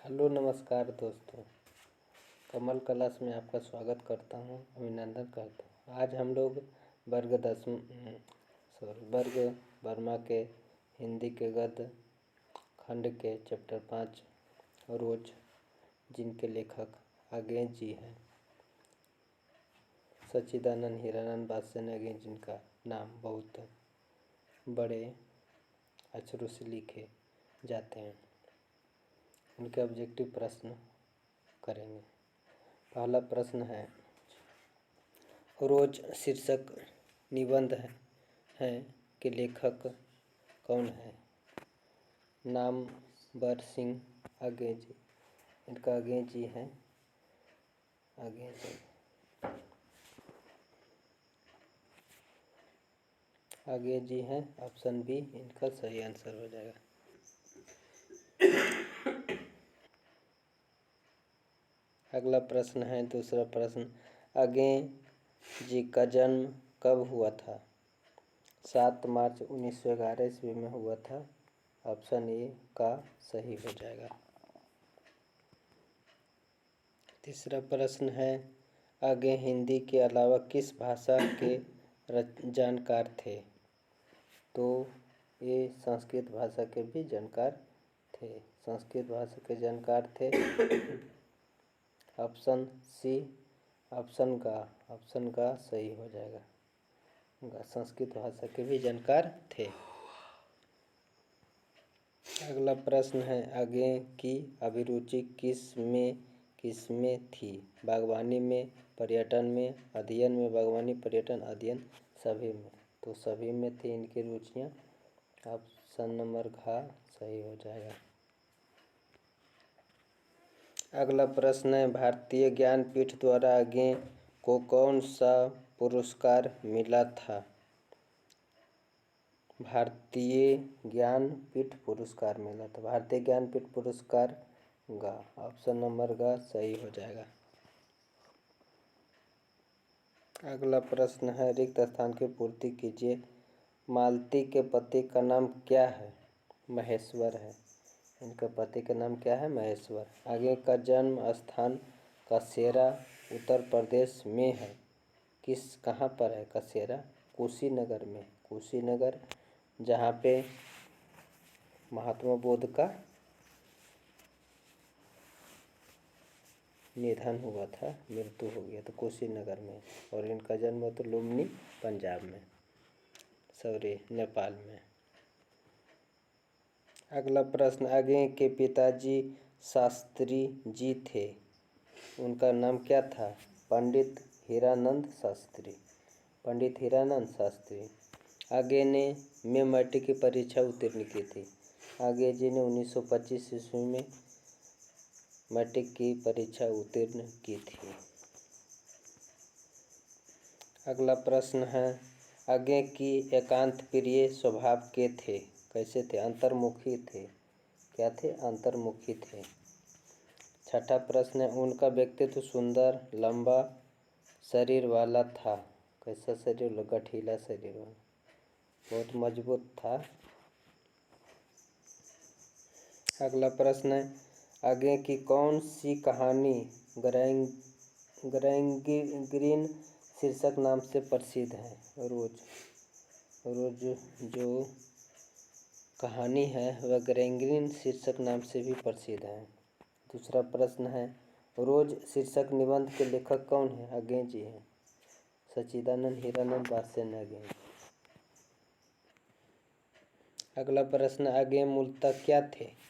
Hello नमस्कार दोस्तों। कमल class में आपका स्वागत करता हूँ, अभिनंदन करता हूँ। आज हम लोग वर्ग वर्मा के हिंदी के गद्य खंड के चैप्टर 5 रोज, जिनके लेखक आगे जी हैं सच्चिदानंद हीरानंद बादशाह, जिनका नाम बहुत बड़े अक्षरों से लिखे जाते हैं, उनके ऑब्जेक्टिव प्रश्न करेंगे। पहला प्रश्न है, रोज शीर्षक निबंध है के लेखक कौन है? नाम बर सिंह आगे जी, इनका आगे जी हैं आगे जी हैं। ऑप्शन बी इनका सही आंसर हो जाएगा। अगला प्रश्न है, दूसरा प्रश्न, आगे जी का जन्म कब हुआ था? 7 मार्च 1911 ईस्वी में हुआ था। ऑप्शन ए का सही हो जाएगा। तीसरा प्रश्न है, आगे हिंदी के अलावा किस भाषा के जानकार थे? तो ये संस्कृत भाषा के भी जानकार थे। संस्कृत भाषा के जानकार थे। ऑप्शन सी, ऑप्शन का सही हो जाएगा। संस्कृत भाषा के भी जानकार थे। अगला प्रश्न है, आगे की अभिरुचि किस में थी? बागवानी में, पर्यटन में, अध्ययन में। बागवानी, पर्यटन, अध्ययन, सभी में। तो सभी में थी इनकी रुचियाँ। ऑप्शन नंबर घ सही हो जाएगा। अगला प्रश्न है, भारतीय ज्ञानपीठ द्वारा आगे को कौन सा पुरस्कार मिला था? भारतीय ज्ञानपीठ पुरस्कार मिला था। भारतीय ज्ञानपीठ पुरस्कार गा। ऑप्शन नंबर गा सही हो जाएगा। अगला प्रश्न है, रिक्त स्थान की पूर्ति कीजिए। मालती के पति का नाम क्या है? महेश्वर है। इनके पति का नाम क्या है? महेश्वर। आगे का जन्म स्थान कसेरा उत्तर प्रदेश में है। कहाँ पर है कसेरा? कुशीनगर में। कुशीनगर, जहाँ पे महात्मा बुद्ध का निधन हुआ था, मृत्यु हो गया, तो कुशीनगर में। और इनका जन्म तो लुम्बिनी पंजाब में, नेपाल में। अगला प्रश्न, आगे के पिताजी शास्त्री जी थे, उनका नाम क्या था? पंडित हीरानंद शास्त्री। पंडित हीरानंद शास्त्री। आगे ने में मैट्रिक की परीक्षा उत्तीर्ण की थी। आगे जी ने 1925 ईस्वी में मैट्रिक की परीक्षा उत्तीर्ण की थी। अगला प्रश्न है, आगे की एकांत प्रिय स्वभाव के थे? कैसे थे? अंतर्मुखी थे। क्या थे? अंतर्मुखी थे। छठा प्रश्न है, उनका व्यक्तित्व सुंदर लंबा शरीर वाला था। कैसा शरीर? गठीला शरीर वाला, बहुत मजबूत था। अगला प्रश्न है, आगे की कौन सी कहानी ग्रैंगिन शीर्षक नाम से प्रसिद्ध है? रोज जो कहानी है वह ग्रैंगिन शीर्षक नाम से भी प्रसिद्ध है। दूसरा प्रश्न है, रोज शीर्षक निबंध के लेखक कौन है? आगे जी हैं सच्चिदानंद हीरानंद बादशाह। अगला प्रश्न, आगे मूलतः क्या थे?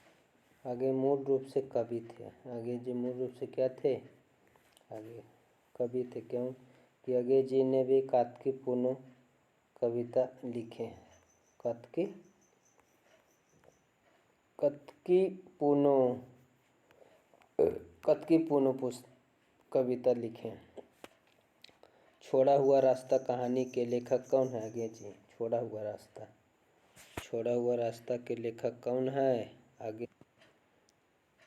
आगे मूल रूप से कवि थे। आगे जी मूल रूप से क्या थे? आगे कवि थे। क्यों कि आगे जी ने भी कार्तिकी पूर्णो कविता लिखे हैं। कत्की पूर्णो कविता लिखे हैं। छोड़ा हुआ रास्ता कहानी के लेखक कौन है? आगे जी। छोड़ा हुआ रास्ता के लेखक कौन है? आगे।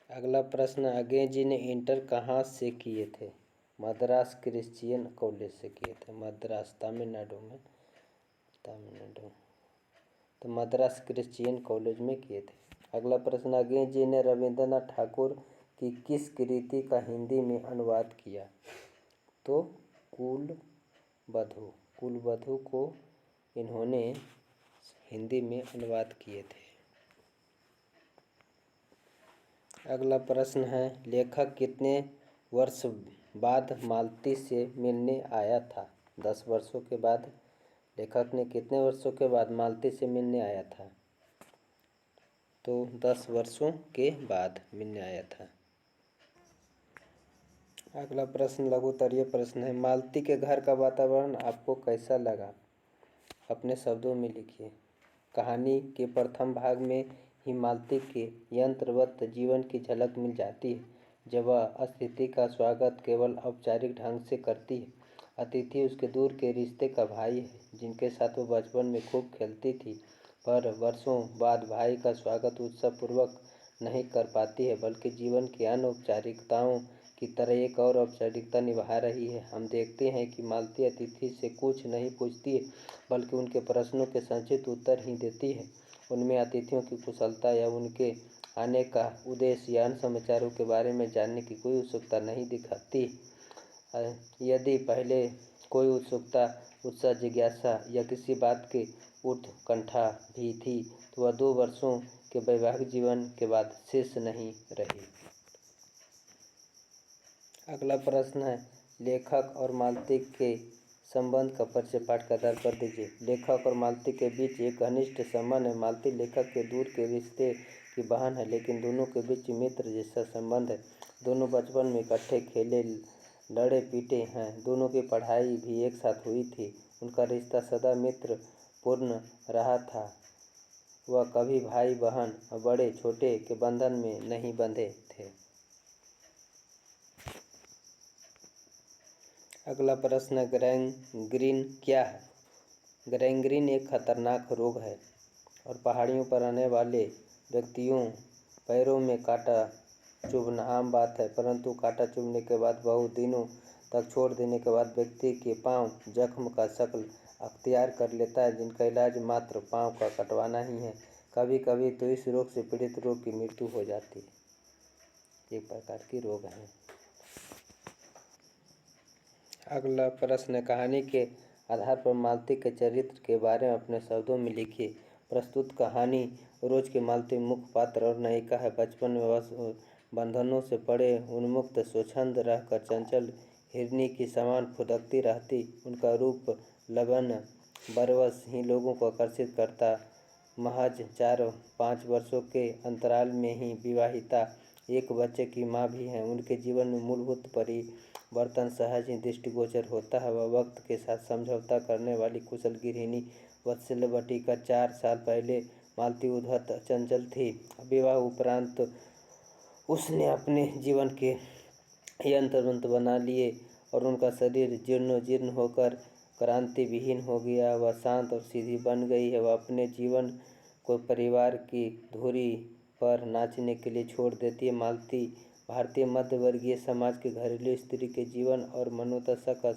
अगला प्रश्न, आगे जी ने इंटर कहाँ से किए थे? मद्रास क्रिश्चियन कॉलेज से किए थे। मद्रास तमिलनाडु में, तो मद्रास क्रिश्चियन कॉलेज में किए थे। अगला प्रश्न, आगे जी ने रविंद्रनाथ ठाकुर कि किस कृति का हिंदी में अनुवाद किया? तो कुलवधु। कुलवधु को इन्होंने हिंदी में अनुवाद किए थे। अगला प्रश्न है, लेखक कितने वर्ष बाद मालती से मिलने आया था? 10 वर्षों के बाद लेखक ने कितने वर्षों के बाद मालती से मिलने आया था? तो 10 वर्षों के बाद मिलने आया था। अगला प्रश्न लघु उत्तरीय प्रश्न है, मालती के घर का वातावरण आपको कैसा लगा? अपने शब्दों में लिखिए। कहानी के प्रथम भाग में ही मालती के यंत्रवत जीवन की झलक मिल जाती है, जब वह अतिथि का स्वागत केवल औपचारिक ढंग से करती है। अतिथि उसके दूर के रिश्ते का भाई है, जिनके साथ वो बचपन में खूब खेलती थी, पर वर्षों बाद भाई का स्वागत उत्साहपूर्वक नहीं कर पाती है, बल्कि जीवन की अन्य औपचारिकताओं की तरह एक और औपचारिकता निभा रही है। हम देखते हैं कि मालती अतिथि से कुछ नहीं पूछती है, बल्कि उनके प्रश्नों के संक्षिप्त उत्तर ही देती है। उनमें अतिथियों की कुशलता या उनके आने का उद्देश्य या अन्य समाचारों के बारे में जानने की कोई उत्सुकता नहीं दिखाती। यदि पहले कोई उत्सुकता, उत्साह, जिज्ञासा या किसी बात की उत्कंठा भी थी, तो वह 2 वर्षों के वैवाहिक जीवन के बाद शेष नहीं रही। अगला प्रश्न है, लेखक और मालती के संबंध का परिचय पाठ के आधार पर दीजिए। लेखक और मालती के बीच एक घनिष्ठ संबंध है। मालती लेखक के दूर के रिश्ते की बहन है, लेकिन दोनों के बीच मित्र जैसा संबंध है। दोनों बचपन में इकट्ठे खेले, लड़े पीटे हैं। दोनों की पढ़ाई भी एक साथ हुई थी। उनका रिश्ता सदा मित्र पूर्ण रहा था। वह कभी भाई बहन और बड़े छोटे के बंधन में नहीं बंधे थे। अगला प्रश्न, गैंग्रीन क्या है? गैंग्रीन एक खतरनाक रोग है और पहाड़ियों पर रहने वाले व्यक्तियों पैरों में कांटा चुभना आम बात है, परंतु कांटा चुभने के बाद बहुत दिनों तक छोड़ देने के बाद व्यक्ति के पांव जख्म का शक्ल अख्तियार कर लेता है, जिनका इलाज मात्र पांव का कटवाना ही है। कभी कभी तो इस रोग से पीड़ित रोग की मृत्यु हो जाती है। एक प्रकार की रोग है। अगला प्रश्न, कहानी के आधार पर मालती के चरित्र के बारे में अपने शब्दों में लिखिए। प्रस्तुत कहानी रोज की मालती मुख्य पात्र और नायिका है। बचपन में वह बंधनों से पड़े उन्मुक्त स्वच्छंद रहकर चंचल हिरनी की समान फुदकती रहती। उनका रूप लबन बरवस ही लोगों को आकर्षित करता। महज 4-5 वर्षों के अंतराल में ही विवाहिता, एक बच्चे की माँ भी हैं। उनके जीवन में मूलभूत परिवर्तन सहज ही दृष्टिगोचर होता है। वह वक्त के साथ समझौता करने वाली कुशल गृहिणी वत्सलवती का 4 साल पहले मालती उद्धत चंचल थी। विवाह उपरांत उसने अपने जीवन के यंत्रवंत बना लिए और उनका शरीर जीर्ण होकर क्रांति विहीन हो गया। वह शांत और सीधी बन गई है। वह अपने जीवन को परिवार की धुरी पर नाचने के लिए छोड़ देती है। मालती भारतीय मध्यवर्गीय समाज के घरेलू स्त्री के जीवन और मनोदशा का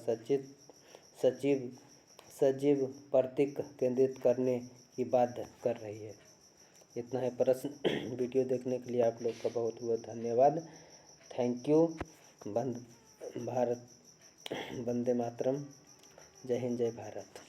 सजीव प्रतीक केंद्रित करने की बात कर रही है। इतना है प्रश्न। वीडियो देखने के लिए आप लोग का बहुत बहुत धन्यवाद। Thank you. भारत वंदे मातरम। जय हिंद, जय भारत।